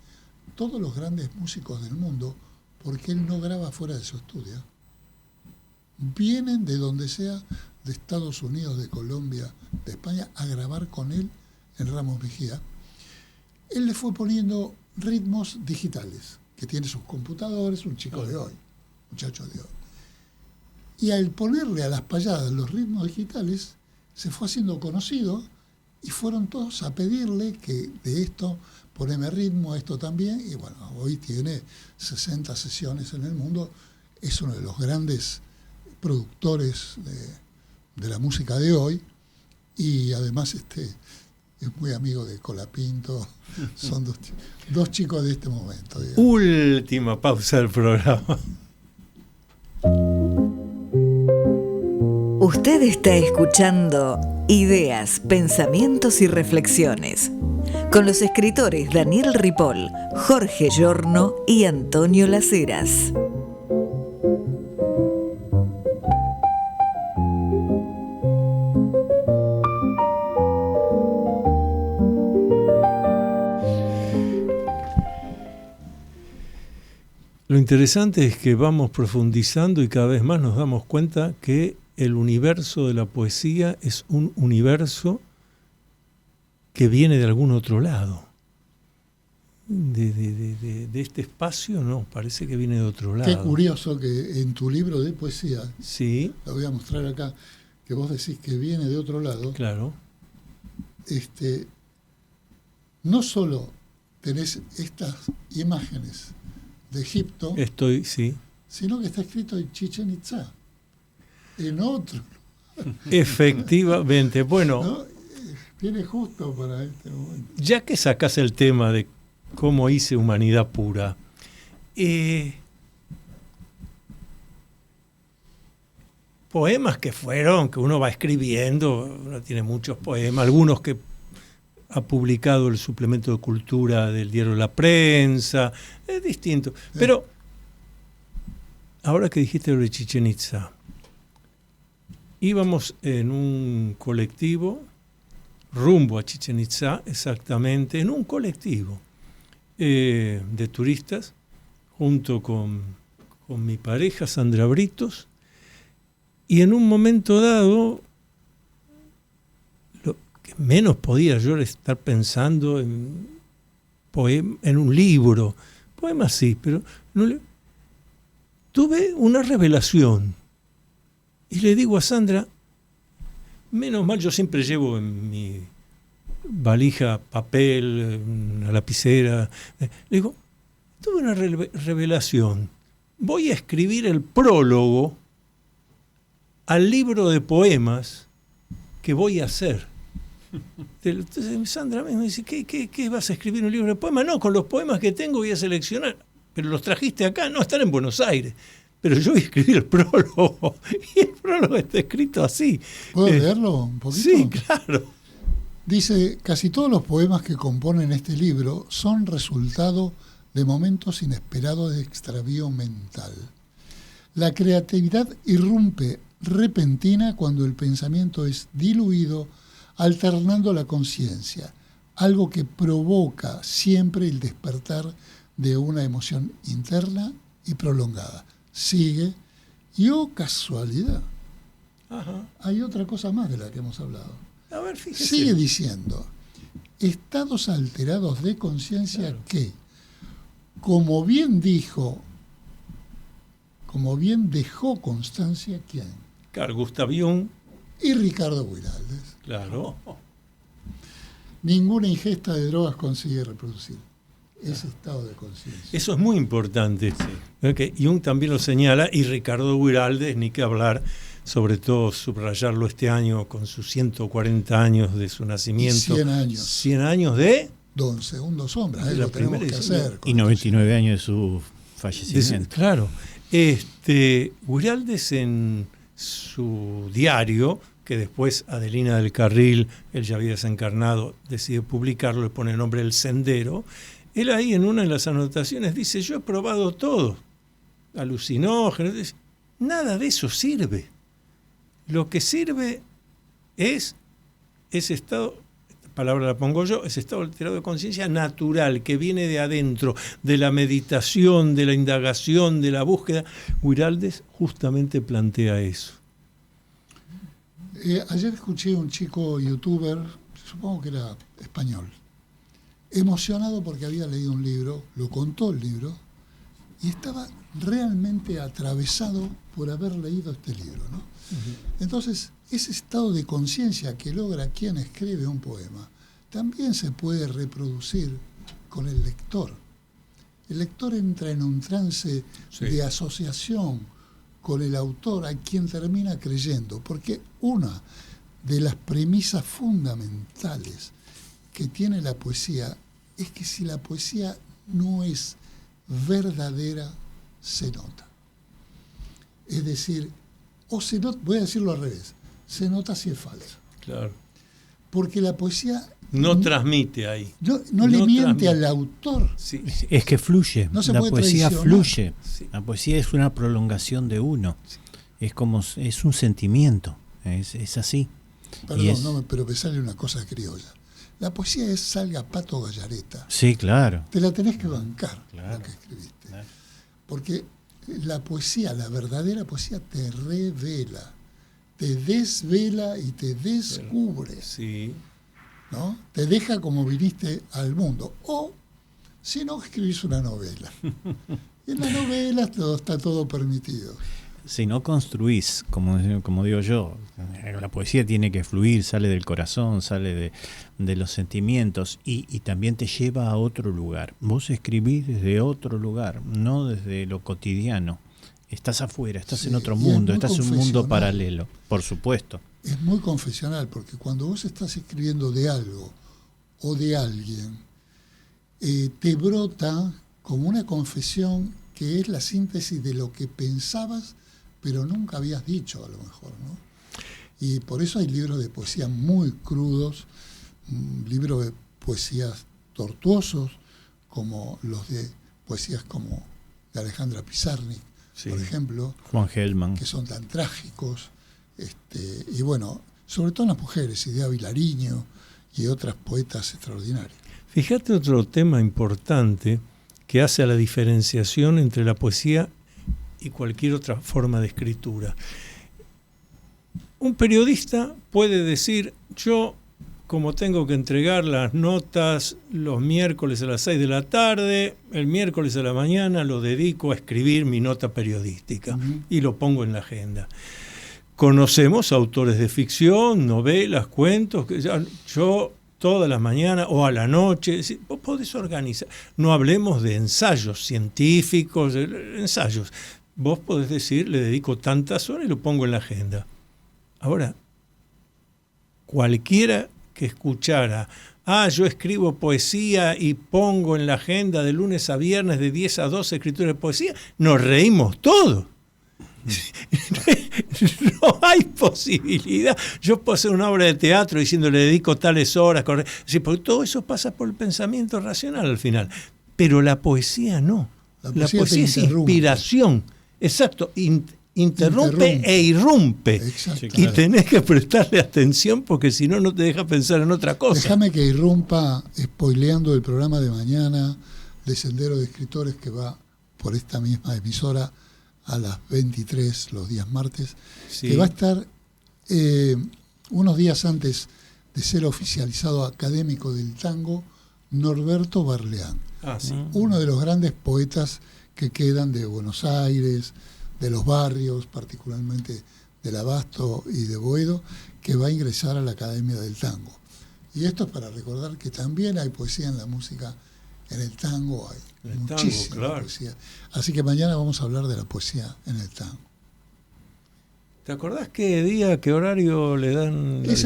todos los grandes músicos del mundo, porque él no graba fuera de su estudio. Vienen de donde sea, de Estados Unidos, de Colombia, de España, a grabar con él en Ramos Mejía. Él le fue poniendo ritmos digitales, que tiene sus computadores, un chico de hoy, muchacho de hoy. Y al ponerle a las payadas los ritmos digitales, se fue haciendo conocido y fueron todos a pedirle que de esto, poneme ritmo, esto también. Y bueno, hoy tiene 60 sesiones en el mundo, es uno de los grandes productores de la música de hoy y además es muy amigo de Colapinto, son dos chicos de este momento. Digamos. Última pausa del programa. Usted está escuchando Ideas, Pensamientos y Reflexiones con los escritores Daniel Ripoll, Jorge Giorno y Antonio Las Heras. Lo interesante es que vamos profundizando y cada vez más nos damos cuenta que el universo de la poesía es un universo que viene de algún otro lado. De este espacio, no, parece que viene de otro lado. Qué curioso que en tu libro de poesía, sí, lo voy a mostrar acá, que vos decís que viene de otro lado. Claro. No solo tenés estas imágenes de Egipto, sino que está escrito en Chichén Itzá, en otro. Efectivamente, bueno. ¿No? Viene justo para este momento. Ya que sacás el tema de cómo hice humanidad pura, poemas que uno va escribiendo, uno tiene muchos poemas, algunos que ha publicado el suplemento de cultura del diario La Prensa, es distinto. Pero ahora que dijiste lo de Chichén Itzá, íbamos en un colectivo rumbo a Chichén Itzá, exactamente, en un colectivo de turistas, junto con mi pareja, Sandra Britos, y en un momento dado, lo que menos podía yo estar pensando en un libro, poemas sí, pero tuve una revelación, y le digo a Sandra, menos mal, yo siempre llevo en mi valija papel, una lapicera. Le digo, tuve una revelación. Voy a escribir el prólogo al libro de poemas que voy a hacer. Entonces Sandra me dice, ¿qué vas a escribir un libro de poemas? No, con los poemas que tengo voy a seleccionar. ¿Pero los trajiste acá? No, están en Buenos Aires. Pero yo voy a escribir el prólogo, y el prólogo está escrito así. ¿Puedo leerlo un poquito? Sí, claro. Dice, casi todos los poemas que componen este libro son resultado de momentos inesperados de extravío mental. La creatividad irrumpe repentina cuando el pensamiento es diluido, alternando la conciencia, algo que provoca siempre el despertar de una emoción interna y prolongada. Sigue, y casualidad, hay otra cosa más de la que hemos hablado. A ver, fíjese. Sigue diciendo, estados alterados de conciencia que, como bien dejó constancia, ¿quién? Carl Gustav Jung. Y Ricardo Guiraldes. Claro. Ninguna ingesta de drogas consigue reproducir ese estado de conciencia. Eso es muy importante. Que Jung también lo señala, y Ricardo Guiraldes, ni que hablar, sobre todo subrayarlo este año con sus 140 años de su nacimiento. Y 100 años. 100 años de... Don Segundo Sombra, De la lo tenemos primera que edición. hacer. Y 99 años de su fallecimiento. Claro. Guiraldes en su diario, que después Adelina del Carril, él ya había desencarnado, decide publicarlo, le pone el nombre El Sendero. Él ahí en una de las anotaciones dice: yo he probado todo, alucinógenos, nada de eso sirve. Lo que sirve es ese estado, palabra la pongo yo, ese estado alterado de conciencia natural que viene de adentro, de la meditación, de la indagación, de la búsqueda. Guiraldes justamente plantea eso. Ayer escuché a un chico youtuber, supongo que era español, emocionado porque había leído un libro, lo contó el libro, y estaba realmente atravesado por haber leído este libro, ¿no? Uh-huh. Entonces, ese estado de conciencia que logra quien escribe un poema también se puede reproducir con el lector. El lector entra en un trance de asociación con el autor, a quien termina creyendo, porque una de las premisas fundamentales que tiene la poesía es que si la poesía no es verdadera, se nota. Es decir, o se nota, voy a decirlo al revés, se nota si es falso. Claro. Porque la poesía no transmite ahí. No le miente al autor. Sí. Es que fluye. No se la puede poesía traicionar. fluye. Sí. La poesía es una prolongación de uno. Sí. Es un sentimiento. Es así. Perdón, pero me sale una cosa criolla. La poesía es salga Pato Gallareta. Sí, claro. Te la tenés que bancar, claro, lo que escribiste. Claro. Porque la poesía, la verdadera poesía, te revela, te desvela y te descubre. Sí. ¿No? Te deja como viniste al mundo. O, si no, escribís una novela. Y en la novela está todo permitido. Si no construís, como digo yo, la poesía tiene que fluir, sale del corazón, sale de los sentimientos y también te lleva a otro lugar. Vos escribís desde otro lugar, no desde lo cotidiano. Estás afuera, estás en otro mundo, estás en un mundo paralelo, por supuesto. Es muy confesional, porque cuando vos estás escribiendo de algo o de alguien, te brota como una confesión que es la síntesis de lo que pensabas, pero nunca habías dicho, a lo mejor, ¿no? Y por eso hay libros de poesía muy crudos, libros de poesías tortuosos, como los de poesías como de Alejandra Pizarnik, por ejemplo, Juan Gelman, que son tan trágicos. Y bueno, sobre todo en las mujeres, Idea Vilariño y otras poetas extraordinarias. Fíjate otro tema importante que hace a la diferenciación entre la poesía y cualquier otra forma de escritura. Un periodista puede decir: yo, como tengo que entregar las notas los miércoles a las 6 de la tarde, el miércoles a la mañana lo dedico a escribir mi nota periodística, y lo pongo en la agenda. Conocemos autores de ficción, novelas, cuentos, que yo todas las mañanas o a la noche, vos podés organizar. No hablemos de ensayos científicos, ensayos. Vos podés decir: le dedico tantas horas y lo pongo en la agenda. Ahora, cualquiera que escuchara: yo escribo poesía y pongo en la agenda de lunes a viernes de 10 a 12 escritura de poesía, nos reímos todos. No hay posibilidad. Yo puedo hacer una obra de teatro diciendo le dedico tales horas, sí, porque todo eso pasa por el pensamiento racional al final. Pero la poesía no. La poesía es inspiración. Exacto, interrumpe e irrumpe. Exacto. Y tenés que prestarle atención, porque si no, no te deja pensar en otra cosa. Déjame que irrumpa spoileando el programa de mañana de Sendero de Escritores, que va por esta misma emisora a las 23 los días martes, que va a estar unos días antes de ser oficializado académico del tango, Norberto Barleán, uno de los grandes poetas que quedan de Buenos Aires, de los barrios, particularmente del Abasto y de Boedo, que va a ingresar a la Academia del Tango. Y esto es para recordar que también hay poesía en la música, en el tango hay muchísima poesía. Así que mañana vamos a hablar de la poesía en el tango. ¿Te acordás qué día, qué horario le dan la Es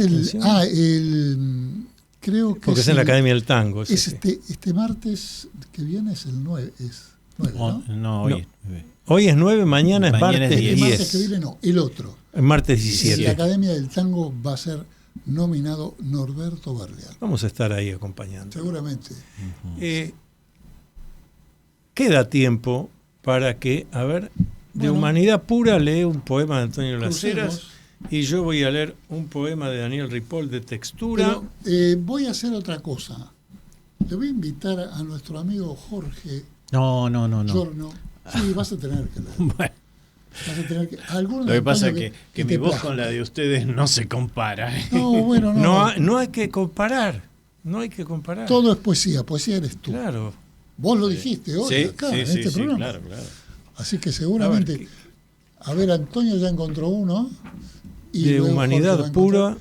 creo que porque es en la Academia del Tango. Es este martes que viene es el 9, ¿no? No, hoy es 9. Hoy es 9, mañana es martes 10. El martes que viene no, el otro. El martes 17. En la Academia del Tango va a ser nominado Norberto Barleal. Vamos a estar ahí acompañando. Seguramente. Queda tiempo para que, a ver, de Humanidad Pura lee un poema de Antonio Las Heras y yo voy a leer un poema de Daniel Ripoll de Textura. Pero, voy a hacer otra cosa. Le voy a invitar a nuestro amigo Jorge. No. Giorno. Sí, vas a tener que leer. Bueno. Vas a tener que, lo que pasa es que mi voz con la de ustedes no se compara. No, bueno, no hay que comparar. No hay que comparar. Todo es poesía eres tú. Claro. Vos lo dijiste hoy acá, en este programa. Claro. Así que seguramente, a ver, Antonio ya encontró uno. Y de Humanidad Pura,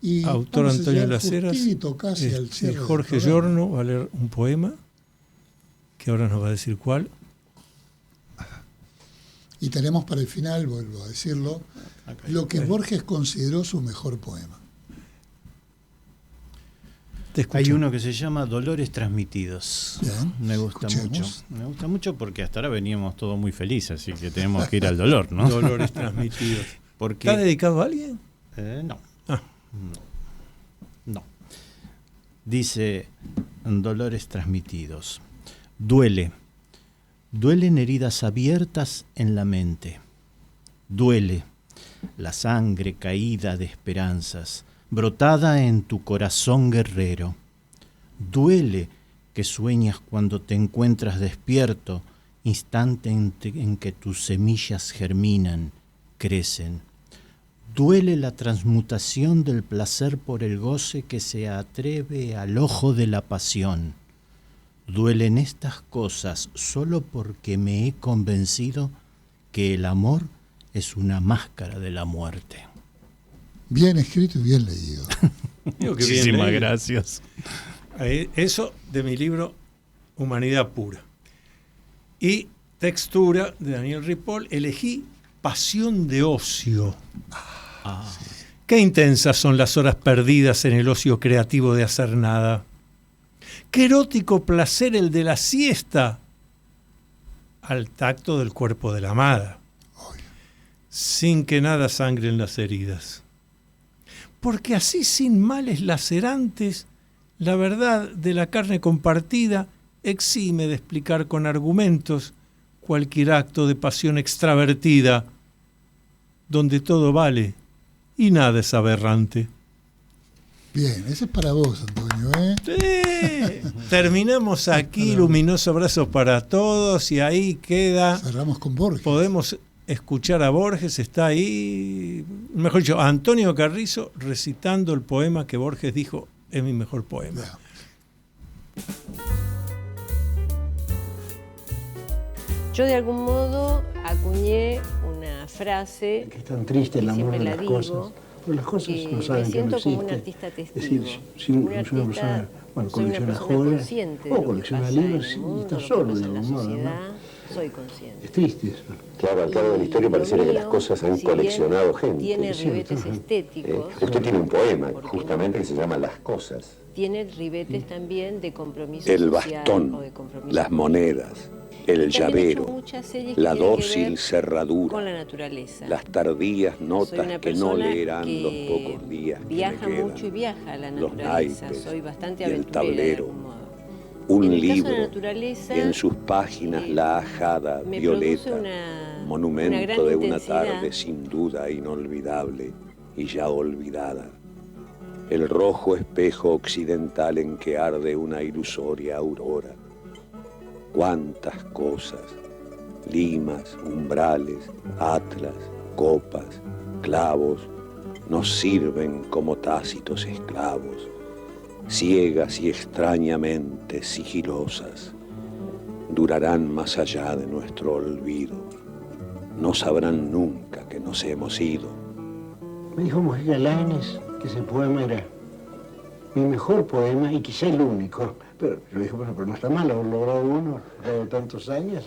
y autor Antonio Las Heras. Jorge Giorno va a leer un poema, que ahora nos va a decir cuál. Y tenemos para el final, vuelvo a decirlo, lo que Borges consideró su mejor poema. Hay uno que se llama Dolores Transmitidos. Bien, me gusta mucho. Me gusta mucho porque hasta ahora veníamos todos muy felices, así que tenemos que ir al dolor, ¿no? Dolores Transmitidos. Porque, ¿Está dedicado a alguien? No. No. Dice Dolores Transmitidos. Duelen heridas abiertas en la mente. Duele la sangre caída de esperanzas, brotada en tu corazón guerrero. Duele que sueñas cuando te encuentras despierto, instante en que tus semillas germinan, crecen. Duele la transmutación del placer por el goce que se atreve al ojo de la pasión. Duelen estas cosas solo porque me he convencido que el amor es una máscara de la muerte. Bien escrito y bien leído. Muchísimas gracias. Eso de mi libro Humanidad Pura. Y Textura de Daniel Ripoll, elegí Pasión de Ocio. Qué intensas son las horas perdidas en el ocio creativo de hacer nada. Qué erótico placer el de la siesta al tacto del cuerpo de la amada, sin que nada sangre en las heridas. Porque así sin males lacerantes, la verdad de la carne compartida exime de explicar con argumentos cualquier acto de pasión extravertida, donde todo vale y nada es aberrante. Bien, ese es para vos, Antonio, ¿eh? Sí. Terminamos aquí, luminoso abrazo para todos, y ahí queda. Cerramos con Borges. Podemos escuchar a Borges, está ahí, mejor dicho, a Antonio Carrizo recitando el poema que Borges dijo es mi mejor poema. Veamos. Yo de algún modo acuñé una frase que es tan triste el amor de las cosas. Pero las cosas no saben que no existe. Como un artista testigo. Es decir, si una persona colecciona joyas o colecciona libros y está solo de algún modo, ¿no? Soy consciente. Es triste eso. Claro, al cabo de la historia pareciera que las cosas han coleccionado gente. Tiene ribetes estéticos. Usted tiene un poema justamente que se llama Las Cosas. Tiene ribetes también de compromiso el social bastón, o de compromiso las monedas, el llavero, la dócil cerradura, con la naturaleza. las tardías notas que no leerán los pocos días que viaja me quedan, mucho y viaja a la los naturaleza. naipes Soy bastante y el aventurera de tablero. algún modo. Un En el caso libro, de la naturaleza, y en sus páginas la ajada me violeta, produce una monumento gran de una intensidad. tarde sin duda inolvidable y ya olvidada. El rojo espejo occidental en que arde una ilusoria aurora. Cuántas cosas, limas, umbrales, atlas, copas, clavos, nos sirven como tácitos esclavos, ciegas y extrañamente sigilosas, durarán más allá de nuestro olvido, no sabrán nunca que nos hemos ido, Me dijo Mujica Lainez que ese poema era mi mejor poema y quizá el único. Pero yo dije, bueno, pero no está mal haber logrado uno, dado tantos años.